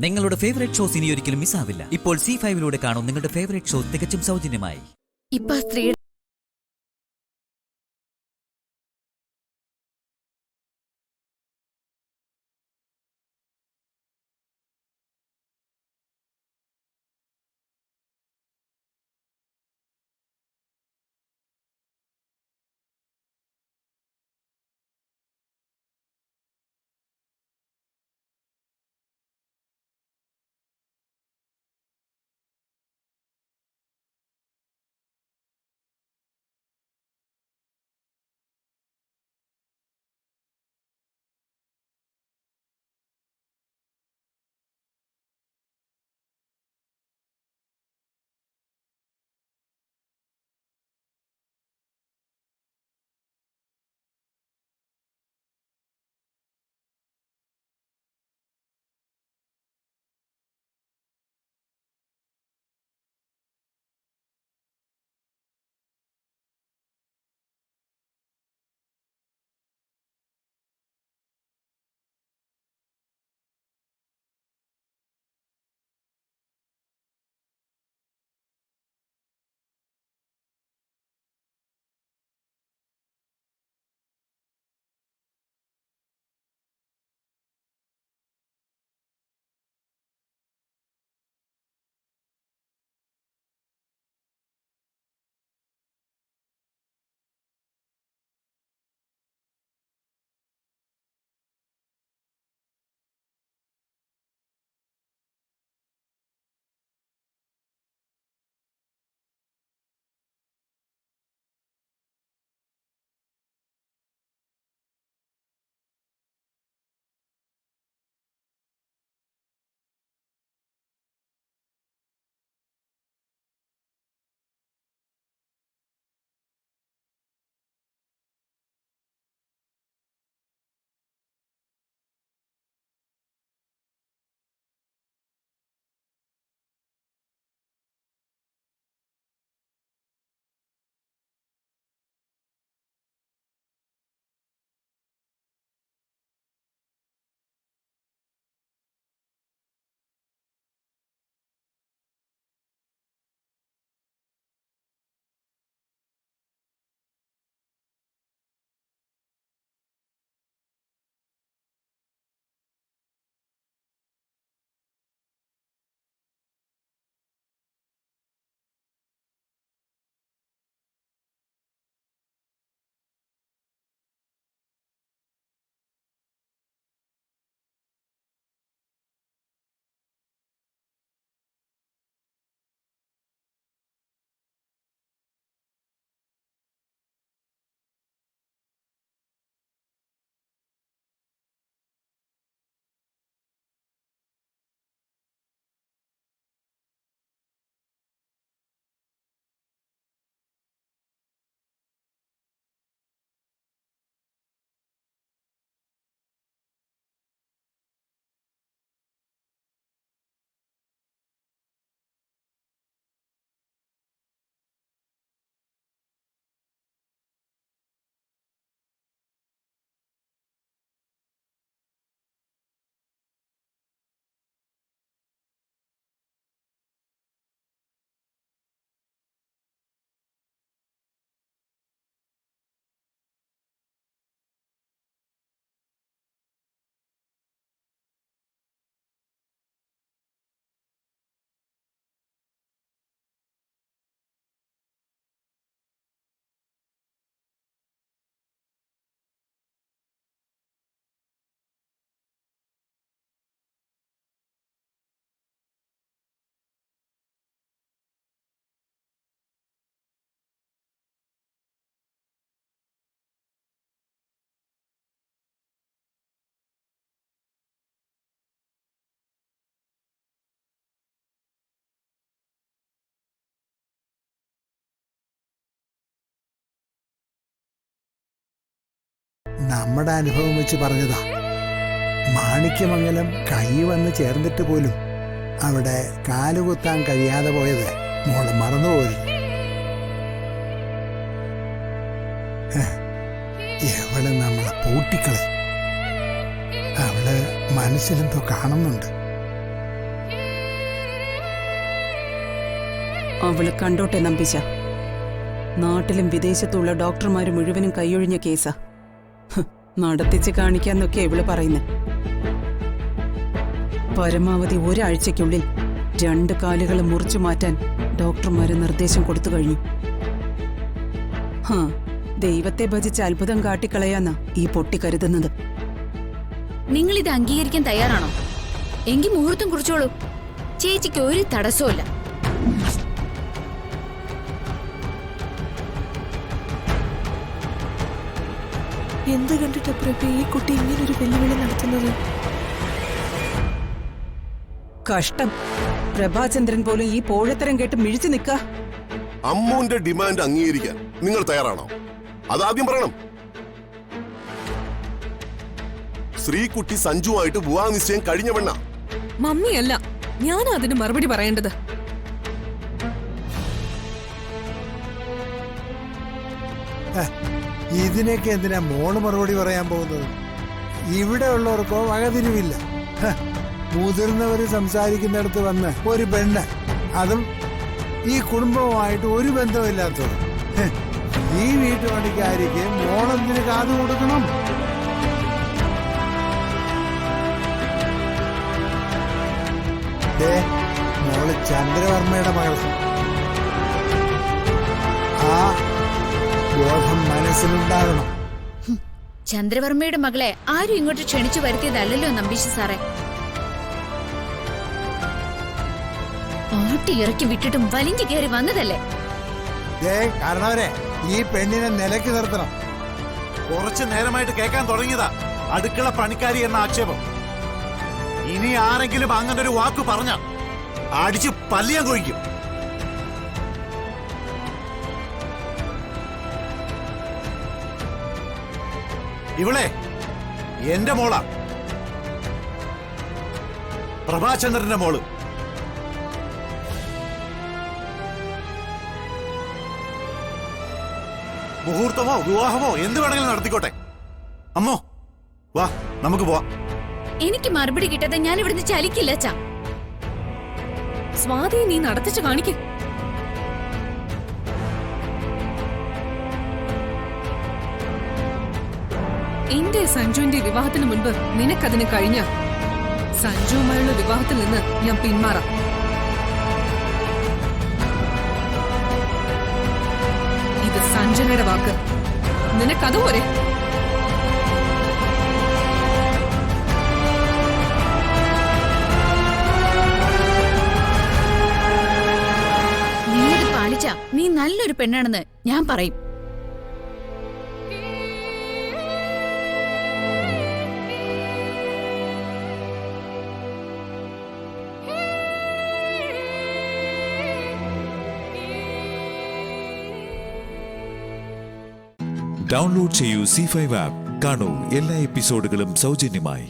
നിങ്ങളുടെ favourite shows ഇനി ഒരിക്കലും മിസ്സാവില്ല. ഇപ്പോൾ C5 കാണും നിങ്ങളുടെ ഫേവറേറ്റ് ഷോ തികച്ചും സൗജന്യമായി. ഇപ്പൊ സ്ത്രീ നമ്മുടെ അനുഭവം വെച്ച് പറഞ്ഞതാ. മാണിക്യമംഗലം കൈ വന്ന് ചേർന്നിട്ട് പോലും അവിടെ കാലുകുത്താൻ കഴിയാതെ പോയത് മോള് മറന്നുപോയി. എവള് നമ്മളെ പൂട്ടിക്കളെ. അവള് മനസ്സിലെന്തോ കാണുന്നുണ്ട്. അവള് കണ്ടോട്ടെ നമ്പിച്ച. നാട്ടിലും വിദേശത്തുള്ള ഡോക്ടർമാര് മുഴുവനും കൈയൊഴിഞ്ഞ കേസാ. നടത്തിച്ച് കാണിക്കാന്നൊക്കെ ഇവള് പറയുന്നത്. പരമാവധി ഒരാഴ്ചയ്ക്കുള്ളിൽ 2 കാലുകൾ മുറിച്ചു മാറ്റാൻ ഡോക്ടർമാര് നിർദ്ദേശം കൊടുത്തു കഴിഞ്ഞു. ദൈവത്തെ ഭജിച്ച് അത്ഭുതം കാട്ടിക്കളയാന്നാ ഈ പൊട്ടി കരുതുന്നത്. നിങ്ങൾ ഇത് അംഗീകരിക്കാൻ തയ്യാറാണോ? എങ്കിൽ മുഹൂർത്തം കുറിച്ചോളൂ. ചേച്ചിക്ക് ഒരു തടസ്സമില്ല. എന്ത് കണ്ടിട്ട് പ്രഭ ഈ കുട്ടി ഇങ്ങനൊരു വെല്ലുവിളി നടത്തുന്നത്? കഷ്ടം. പ്രഭാചന്ദ്രൻ പോലും ഈ പോഴത്തരം കേട്ട് മിഴിച്ചു നിൽക്ക. അമ്മുവിന്റെ ഡിമാൻഡ് അംഗീകരിക്കാൻ നിങ്ങൾ തയ്യാറാണോ? അതാദ്യം പറയണം. ശ്രീകുട്ടി സഞ്ജുവായിട്ട് വിവാഹ നിശ്ചയം കഴിഞ്ഞ പെണ്ണ. മമ്മിയല്ല, ഞാൻ അതിന് മറുപടി പറയേണ്ടത്. ഇതിനൊക്കെ എന്തിനാ മോള് മറുപടി പറയാൻ പോകുന്നത്? ഇവിടെ ഉള്ളവർക്കോ വകതിരിവില്ല. മുതിർന്നവര് സംസാരിക്കുന്നിടത്ത് വന്ന് ഒരു പെണ്ണ്, അതും ഈ കുടുംബവുമായിട്ട് ഒരു ബന്ധമില്ലാത്തത്, ഈ വീട്ടുപണിക്കാരിക്ക് മോളെന്തിന് കാതു കൊടുക്കണം? മോള് ചന്ദ്രവർമ്മയുടെ മകൾ. ആ ബോധം മനസ്സിലുണ്ടാകണം. ചന്ദ്രവർമ്മയുടെ മകളെ ആരും ഇങ്ങോട്ട് ക്ഷണിച്ചു വരുത്തിയതല്ലോ നമ്പീശ സാറേ. ആട്ടി ഇറക്കി വിട്ടിട്ടും വലിഞ്ഞു കയറി വന്നതല്ലേ. കാരണവരെ, ഈ പെണ്ണിനെ നിലയ്ക്ക് നിർത്തണം. കുറച്ചു നേരമായിട്ട് കേൾക്കാൻ തുടങ്ങിയതാ അടുക്കള പണിക്കാരി എന്ന ആക്ഷേപം. ഇനി ആരെങ്കിലും അങ്ങനെ ഒരു വാക്ക് പറഞ്ഞ അടിച്ച് പല്ലിയാൻ കൊഴിക്കും. ഇവളെ എന്റെ മോളാ, പ്രഭാചന്ദ്രന്റെ മോള്. മുഹൂർത്തമോ വിവാഹമോ എന്ത് വേണമെങ്കിലും നടത്തിക്കോട്ടെ. അമ്മോ വാ, നമുക്ക് പോവാം. എനിക്ക് മറുപടി കിട്ടാതെ ഞാൻ ഇവിടുന്ന് ചലിക്കില്ല അച്ഛാ. സ്വാതി, നീ നടത്തിച്ചു കാണിക്ക്. എന്റെ സഞ്ജുവിന്റെ വിവാഹത്തിന് മുൻപ് നിനക്കതിന് കഴിഞ്ഞ സഞ്ജുവുമായുള്ള വിവാഹത്തിൽ നിന്ന് ഞാൻ പിന്മാറാം. ഇത് സഞ്ജനയുടെ വാക്ക്. നിനക്കതുപോലെ നീ ഇത് പാലിച്ച നീ നല്ലൊരു പെണ്ണാണെന്ന് ഞാൻ പറയും. ഡൗൺലോഡ് ചെയ്യൂ C5 ആപ്പ്. കാണൂ എല്ലാ എപ്പിസോഡുകളും സൗജന്യമായി.